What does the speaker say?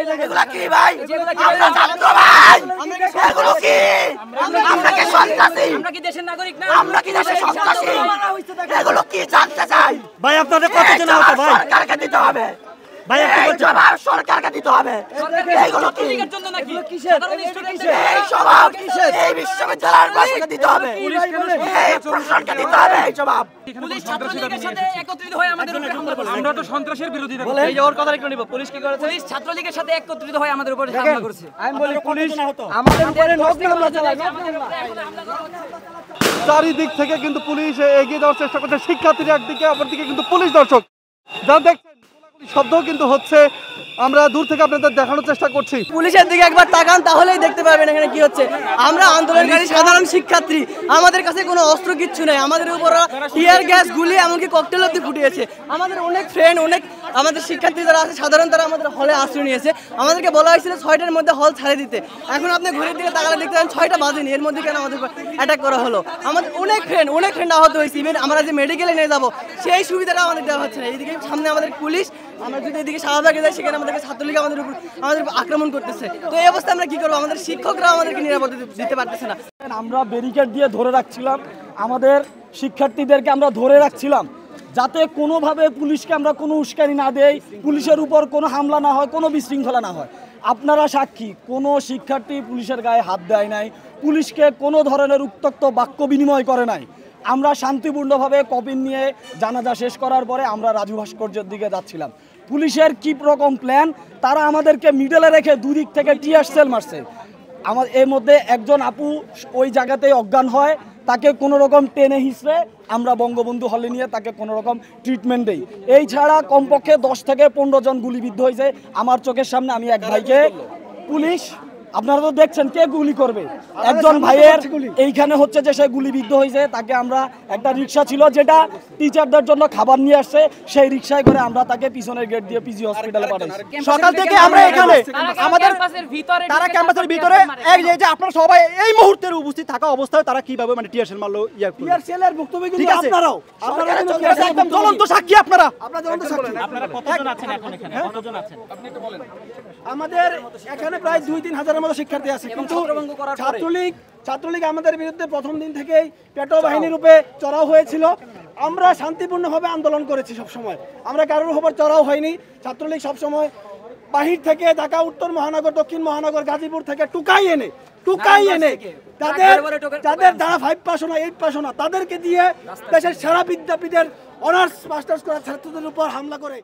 এগুলো কি ভাই? আমরা ছাত্র ভাই, এগুলো কি? আমরা কি সন্ত্রাসী? আমরা কি দেশের নাগরিক না? আমরা কি দেশের সন্ত্রাসী? এগুলো কি জানতে চাই ভাই? আপনাদের কতজন আহত ভাই? সরকারকে দিতে হবে ভাই, জবাব সরকারকে দিতে হবে। এইগুলো কি? এগুলো কিসের? এই জবাব এই বিশ্ববিদ্যালয়ের বাসীকে দিতে হবে, এই প্রশাসনকে দিতে হবে এই জবাব। পুলিশ ছাত্রলীগের সাথে একত্রিত হয়ে আমাদের উপরে হামলা করেছে। আমরা তো সন্ত্রাসের বিরোধিতা করি। এই যে ওর কথা একটু নিব। পুলিশ কি করেছে? পুলিশ ছাত্রলীগের সাথে একত্রিত হয়ে আমাদের উপরে হামলা করেছে। আমি বলি পুলিশ আমাদের উপরে নগ্ন হামলা চালায়। চারিদিক থেকে কিন্তু পুলিশ এগিয়ে যাওয়ার চেষ্টা করছে, শিক্ষার্থীরা একদিকে, অপরদিকে কিন্তু পুলিশ। দর্শক যারা দেখছেন শব্দ কিন্তু হচ্ছে, আমরা দূর থেকে আপনাদের দেখানোর চেষ্টা করছি। পুলিশের দিকে একবার তাকান তাহলেই দেখতে পারবেন এখানে কি হচ্ছে। আমরা আন্দোলনকারী সাধারণ শিক্ষার্থী, আমাদের কাছে কোনো অস্ত্র কিচ্ছু নেই। আমাদের উপর টিয়ার গ্যাস, গুলি, এমনকি ককটেল অব্দি ফুটিয়েছে। আমাদের অনেক ফ্রেন্ড, অনেক আমাদের শিক্ষার্থী যারা আছে সাধারণ, তারা আমাদের হলে আশ্রয় নিয়েছে। আমাদেরকে বলা হয়েছিল 6টার মধ্যে হল ছাড়ে দিতে। এখন আপনি ঘড়ির দিকে তাকালে দেখতে পারেন 6টা বাজেনি, এর মধ্যে কেন আমাদের অ্যাটাক করা হলো। আমাদের অনেক ফ্রেন্ড আহত হয়েছে। ইভেন আমরা যে মেডিকেলে নিয়ে যাবো সেই সুবিধাটা আমাদের দেওয়া হচ্ছে না। এইদিকে সামনে আমাদের পুলিশ, আমরা যদি এদিকে শাহবাগে যাই সেখানে আমাদেরকে ছাত্রলীগ আমাদের উপর আক্রমণ করতেছে। তো এই অবস্থা আমরা কি করবো? আমাদের শিক্ষকরা আমাদেরকে নিরাপত্তা দিতে পারতেছে না। আমরা ব্যারিকেড দিয়ে ধরে রাখছিলাম, আমাদের শিক্ষার্থীদেরকে আমরা ধরে রাখছিলাম যাতে কোনোভাবে পুলিশকে আমরা কোনো উস্কানি না দেই, পুলিশের উপর কোনো হামলা না হয়, কোনো বিশৃঙ্খলা না হয়। আপনারা সাক্ষী, কোনো শিক্ষার্থী পুলিশের গায়ে হাত দেয় নাই, পুলিশকে কোনো ধরনের উত্ত্যক্ত বাক্য বিনিময় করে নাই। আমরা শান্তিপূর্ণভাবে কপিন নিয়ে জানাজা শেষ করার পরে আমরা রাজু ভাস্কর্যের দিকে যাচ্ছিলাম। পুলিশের কী রকম প্ল্যান, তারা আমাদেরকে মিডলে রেখে দুদিক থেকে টিয়ার সেল মারছে। এর মধ্যে একজন আপু ওই জায়গাতেই অজ্ঞান হয়, তাকে কোনো রকম টেনে হিসড়ে আমরা বঙ্গবন্ধু হলে নিয়ে তাকে কোনো রকম ট্রিটমেন্ট দেই। এই ছাড়া কমপক্ষে 10 থেকে 15 জন গুলিবিদ্ধ হয়েছে আমার চোখের সামনে। আমি এক ভাইকে পুলিশ, আপনারা তো দেখছেন কে গুলি করবে, একজন ভাইয়ের এইখানে হচ্ছে যে সে গুলিবিদ্ধ হয়েছে। তাকে আমরা, একটা রিক্সা ছিল যেটা টিচারদের জন্য খাবার নিয়ে আসছে, সেই রিক্সায় করে আমরা তাকে পিছনের গেট দিয়ে পিজি হসপিটালে পাঠাইছি। সকাল থেকে আমরা এখানে আমাদের তারা ক্যাম্পাসের ভিতরে এই যে আপনারা সবাই এই মুহূর্তের উপস্থিত থাকা অবস্থায় তারা কিভাবে মানে টিয়ার সেল মারলো, টিয়ার সেলের ভুক্তভোগী কিন্তু আপনারাও, আপনারা একদম জ্বলন্ত সাক্ষী। আপনারা জ্বলন্ত সাক্ষী। আপনারা কতজন আছেন এখন এখানে? কতজন আছেন আপনি একটু বলেন। আমাদের এখানে প্রায় 2-3 হাজারের মতো শিক্ষার্থী আছে, কিন্তু ছাত্রলীগ আমাদের বিরুদ্ধে প্রথম দিন থেকেই পেটো বাহিনী রূপে চড়াও হয়েছিল। আমরা শান্তিপূর্ণভাবে আন্দোলন করেছি সবসময়, আমরা কারোর উপর চড়াও হয়নি। ছাত্রলীগ সবসময় বাহির থেকে, ঢাকা উত্তর মহানগর, দক্ষিণ মহানগর, গাজীপুর থেকে টুকাই এনে যাদের যারা 5 পাস না 8 পাস না তাদেরকে দিয়ে দেশের সেরা বিদ্যাপীঠের অনার্স মাস্টার্স করা ছাত্রদের উপর হামলা করে।